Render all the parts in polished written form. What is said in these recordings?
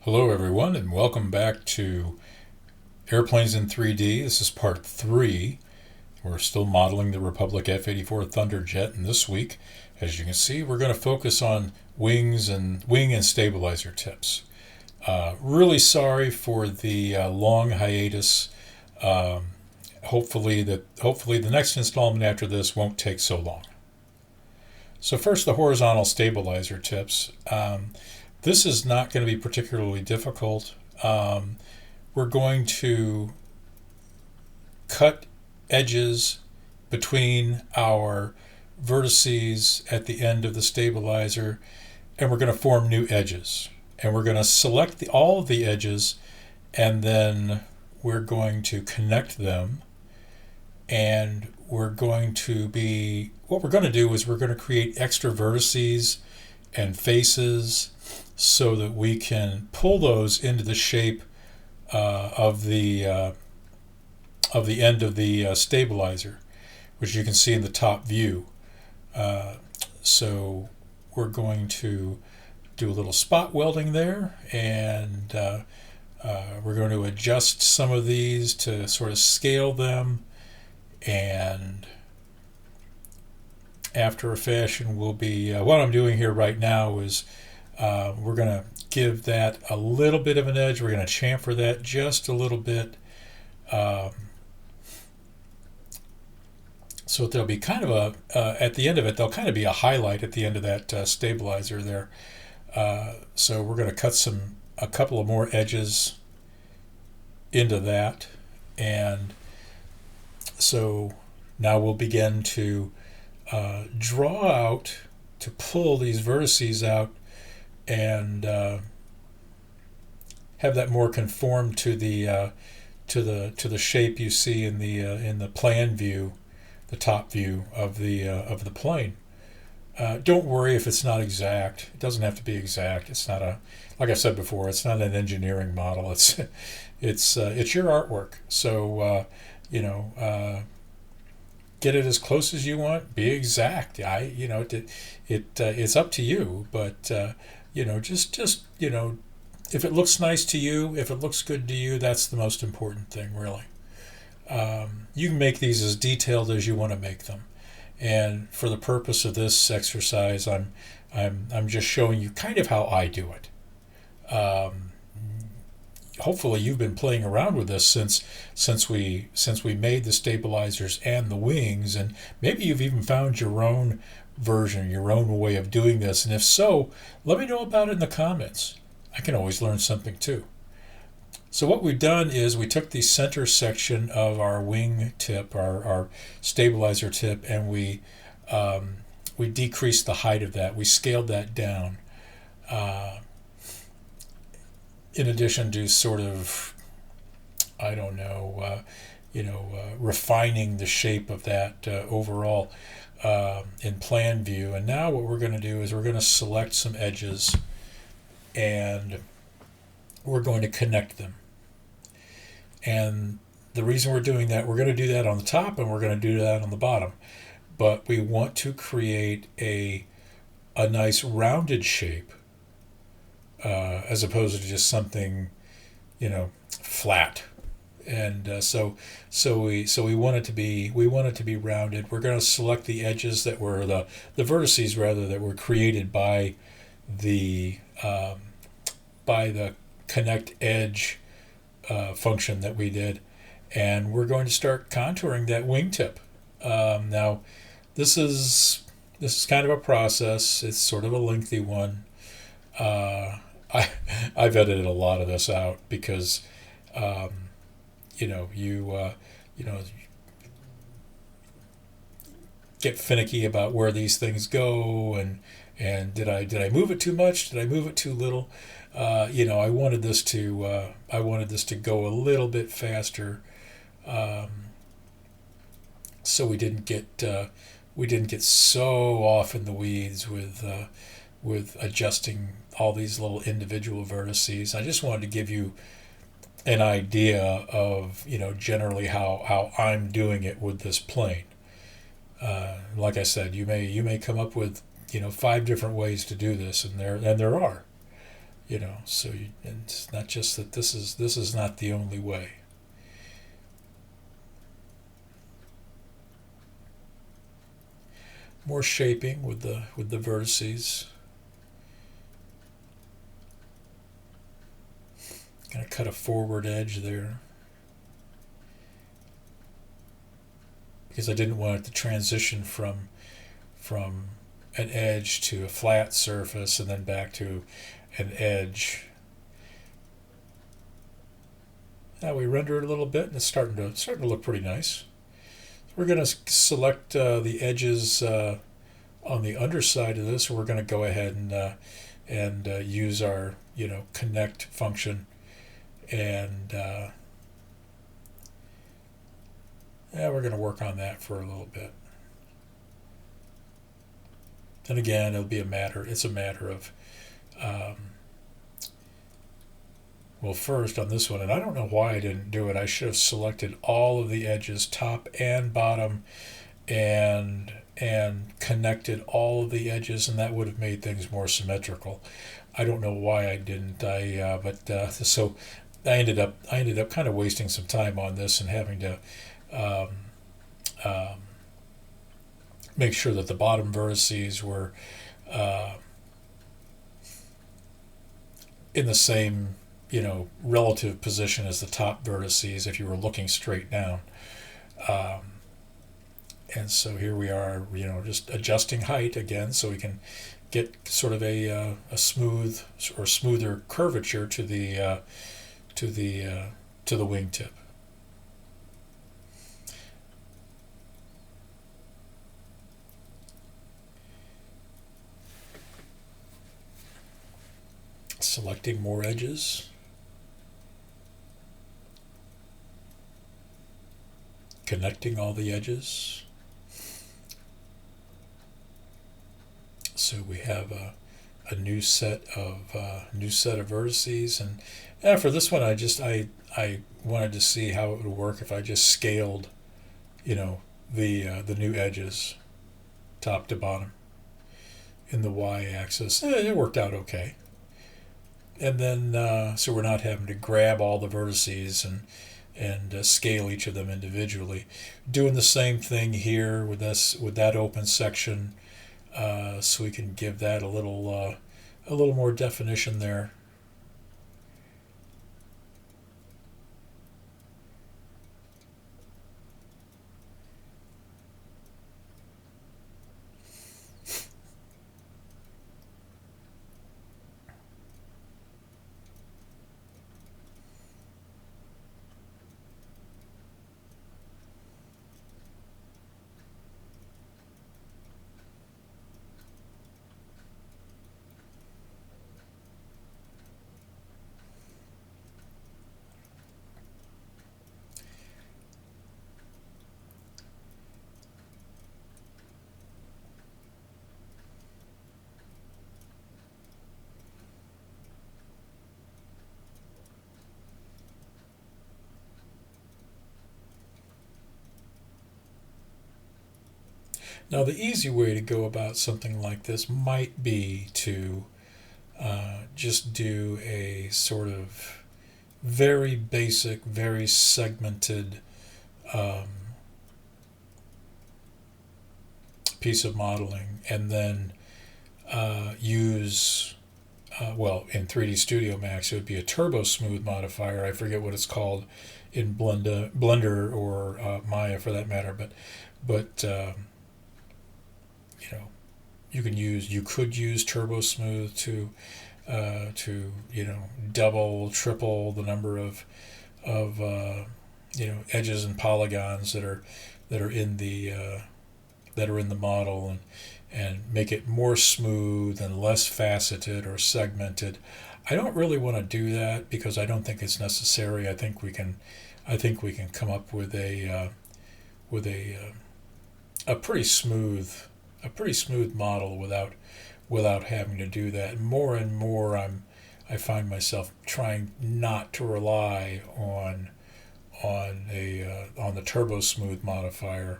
Hello, everyone, and welcome back to Airplanes in 3D. This is part 3. We're still modeling the Republic F-84 Thunderjet, and this week, as you can see, we're going to focus on wings and wing and stabilizer tips. Really sorry for the long hiatus. Hopefully the next installment after this won't take so long. So first, the horizontal stabilizer tips. This is not going to be particularly difficult. We're going to cut edges between our vertices at the end of the stabilizer, and we're going to form new edges. And we're going to select all of the edges, and then we're going to connect them. And what we're going to do is we're going to create extra vertices and faces so that we can pull those into the shape of the end of the stabilizer, which you can see in the top view. So we're going to do a little spot welding there, and we're going to adjust some of these to sort of scale them, and after a fashion will be what I'm doing here right now is we're going to give that a little bit of an edge. We're going to chamfer that just a little bit, so there'll be kind of at the end of it, there'll kind of be a highlight at the end of that stabilizer there. So we're going to cut a couple of more edges into that, and so now we'll begin to draw out, to pull these vertices out, and have that more conform to the shape you see in the plan view, the top view of the plane. Don't worry if it's not exact. It doesn't have to be exact. It's not like I said before, it's not an engineering model. It's your artwork. So get it as close as you want. Be exact. It's up to you. But just if it looks nice to you, if it looks good to you, that's the most important thing, really. You can make these as detailed as you want to make them. And for the purpose of this exercise, I'm just showing you kind of how I do it. Hopefully, you've been playing around with this since we made the stabilizers and the wings, and maybe you've even found your own version, your own way of doing this. And if so, let me know about it in the comments. I can always learn something too. So what we've done is we took the center section of our wing tip, our stabilizer tip, and we decreased the height of that. We scaled that down. In addition to sort of, refining the shape of that overall in plan view. And now what we're going to do is we're going to select some edges, and we're going to connect them. And the reason we're doing that, we're going to do that on the top and we're going to do that on the bottom. But we want to create a nice rounded shape, as opposed to just something, flat. And so we want it to be rounded. We're going to select the edges that were the vertices rather that were created by the connect edge function that we did, and we're going to start contouring that wingtip. Now, this is kind of a process. It's sort of a lengthy one. I've edited a lot of this out because you get finicky about where these things go, and did I move it too much? Did I move it too little? I wanted this to go a little bit faster, so we didn't get so off in the weeds with adjusting all these little individual vertices. I just wanted to give you an idea of generally how I'm doing it with this plane. Like I said, you may come up with 5 different ways to do this, and there are. So and it's not just that this is not the only way. More shaping with the vertices. Gonna cut a forward edge there because I didn't want it to transition from an edge to a flat surface and then back to an edge. Now we render it a little bit, and it's starting to look pretty nice. We're going to select the edges on the underside of this. We're going to go ahead and use our connect function, and we're going to work on that for a little bit. Then again, it's a matter of well, first on this one, and I don't know why I didn't do it. I should have selected all of the edges, top and bottom, and connected all of the edges, and that would have made things more symmetrical. I don't know why I didn't. So I ended up kind of wasting some time on this and having to make sure that the bottom vertices were in the same relative position as the top vertices if you were looking straight down. And so here we are, just adjusting height again so we can get sort of a smooth or smoother curvature to the wingtip. Selecting more edges. Connecting all the edges. So we have a new set of vertices, and for this one, I wanted to see how it would work if I just scaled, the new edges, top to bottom, in the y-axis. It worked out okay. And then so we're not having to grab all the vertices and scale each of them individually. Doing the same thing here with that open section, so we can give that a little more definition there. Now, the easy way to go about something like this might be to just do a sort of very basic, very segmented piece of modeling, and then use, in 3D Studio Max, it would be a turbo smooth modifier. I forget what it's called in Blender or Maya for that matter, but you could use turbo smooth to double, triple the number of edges and polygons that are in the model, and make it more smooth and less faceted or segmented. I don't really want to do that because I don't think it's necessary. I think we can come up with a pretty smooth model without having to do that. More and more, I find myself trying not to rely on the turbo smooth modifier.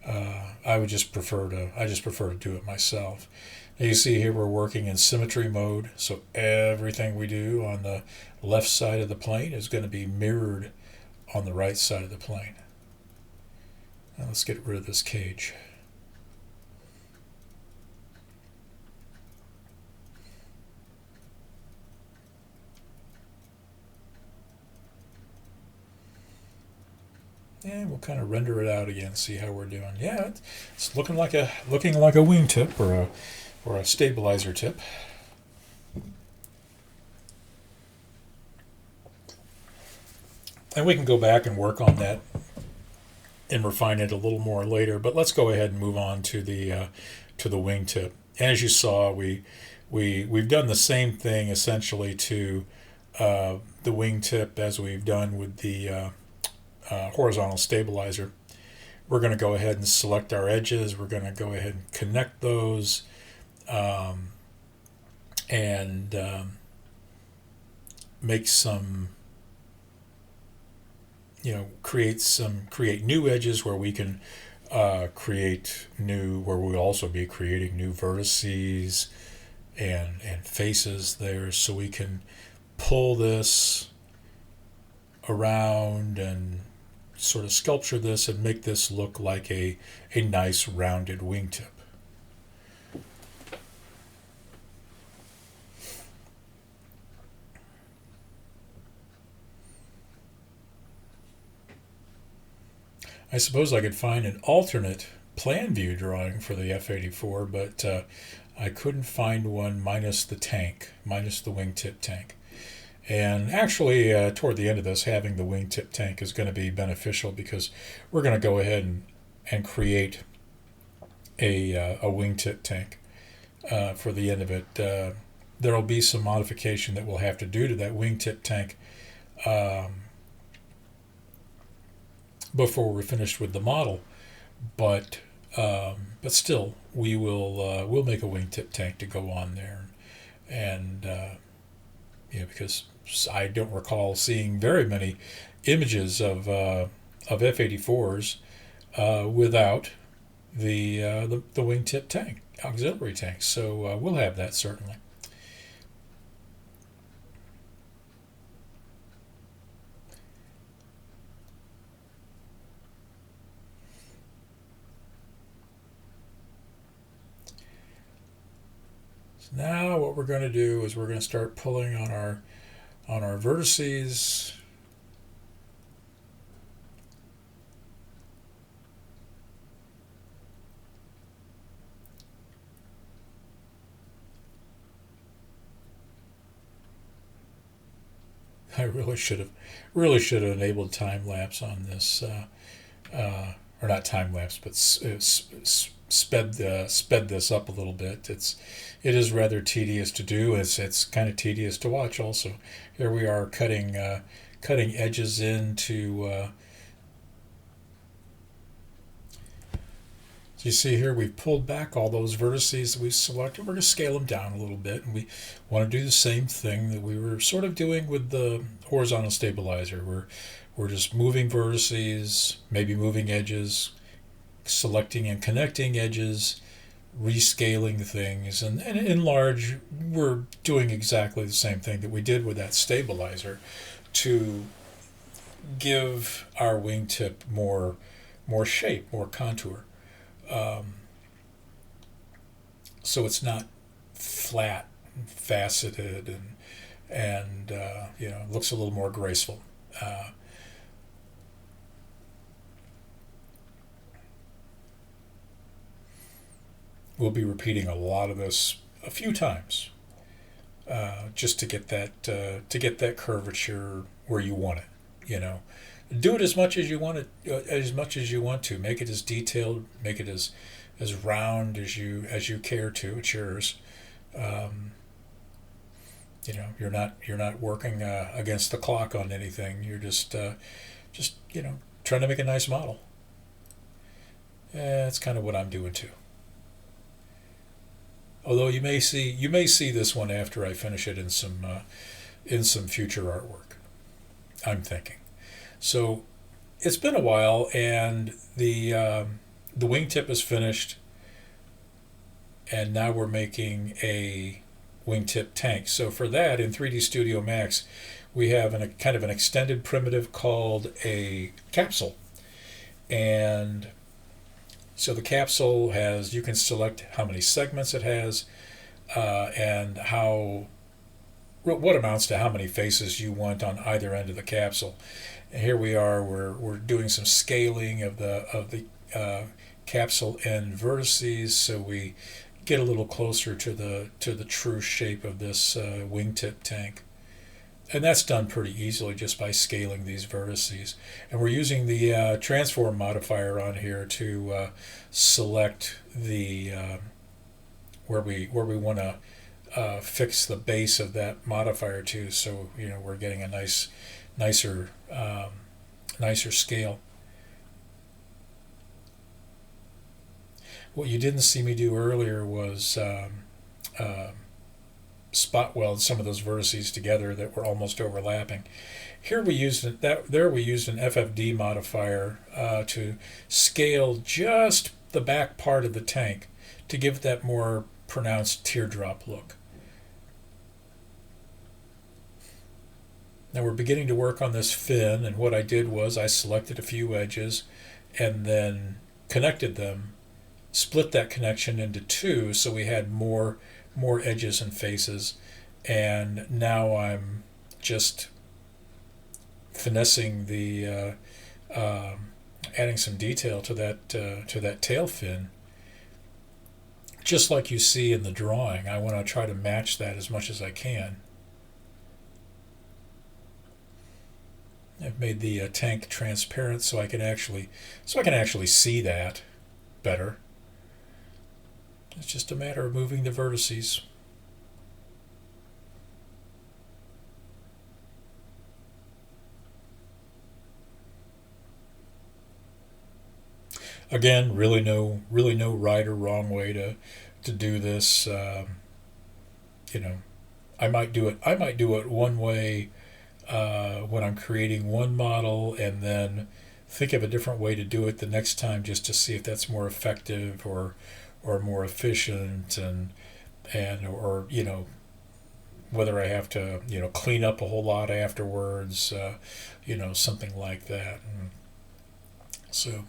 I just prefer to do it myself. And you see here we're working in symmetry mode, so everything we do on the left side of the plane is going to be mirrored on the right side of the plane. Now let's get rid of this cage. And we'll kind of render it out again, see how we're doing. Yeah, it's looking like a wingtip or a stabilizer tip. And we can go back and work on that and refine it a little more later. But let's go ahead and move on to the wingtip. And as you saw, we've done the same thing essentially to the wingtip as we've done with the horizontal stabilizer. We're going to go ahead and select our edges. We're going to go ahead and connect those, and make some, create new edges where we can where we'll also be creating new vertices and faces there, so we can pull this around and sort of sculpture this and make this look like a nice rounded wingtip. I suppose I could find an alternate plan view drawing for the F-84, but I couldn't find one minus the tank, minus the wingtip tank. And actually, toward the end of this, having the wingtip tank is going to be beneficial, because we're going to go ahead and create a wingtip tank for the end of it. There will be some modification that we'll have to do to that wingtip tank before we're finished with the model, but still, we'll make a wingtip tank to go on there, and because I don't recall seeing very many images of F-84s without the wingtip tank, auxiliary tank. So we'll have that certainly. So now what we're going to do is we're going to start pulling on our vertices. I really should have enabled time lapse on this, or not time lapse, but sped this up a little bit. It is rather tedious to do. It's kind of tedious to watch also. Here we are cutting edges into. So you see here we've pulled back all those vertices that we've selected. We're going to scale them down a little bit, and we want to do the same thing that we were sort of doing with the horizontal stabilizer. We're just moving vertices, maybe moving edges, selecting and connecting edges, rescaling things, and in large, we're doing exactly the same thing that we did with that stabilizer to give our wingtip more shape, more contour. So it's not flat, faceted, and looks a little more graceful. We'll be repeating a lot of this a few times, just to get that curvature where you want it. Do it as much as you want it, as much as you want to. Make it as detailed, make it as round as you care to. It's yours. You're not working against the clock on anything. You're just trying to make a nice model. That's kind of what I'm doing too. Although you may see this one after I finish it in some future artwork, I'm thinking. So it's been a while, and the wingtip is finished. and now we're making a wingtip tank. So for that, in 3D Studio Max, we have a kind of an extended primitive called a capsule. And so the capsule has, you can select how many segments it has, and what amounts to how many faces you want on either end of the capsule. And here we are, we're doing some scaling of the capsule end vertices, so we get a little closer to the true shape of this wingtip tank. And that's done pretty easily just by scaling these vertices. And we're using the transform modifier on here to select the where we want to fix the base of that modifier to. So we're getting a nicer scale. What you didn't see me do earlier was spot weld some of those vertices together that were almost overlapping. Here we used an FFD modifier to scale just the back part of the tank to give that more pronounced teardrop look. Now we're beginning to work on this fin, and what I did was I selected a few edges and then connected them, split that connection into two so we had more edges and faces, and now I'm just finessing the adding some detail to that tail fin, just like you see in the drawing. I want to try to match that as much as I can. I've made the tank transparent so I can actually see that better. It's just a matter of moving the vertices. Again, really no right or wrong way to do this. I might do it one way when I'm creating one model, and then think of a different way to do it the next time, just to see if that's more effective or more efficient, and or whether I have to clean up a whole lot afterwards, something like that. And so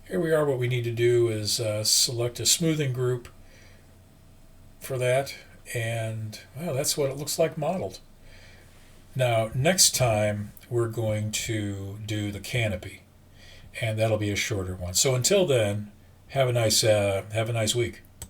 here we are. What we need to do is select a smoothing group for that, and well, that's what it looks like modeled. Now next time we're going to do the canopy, and that'll be a shorter one. So until then, have a nice week.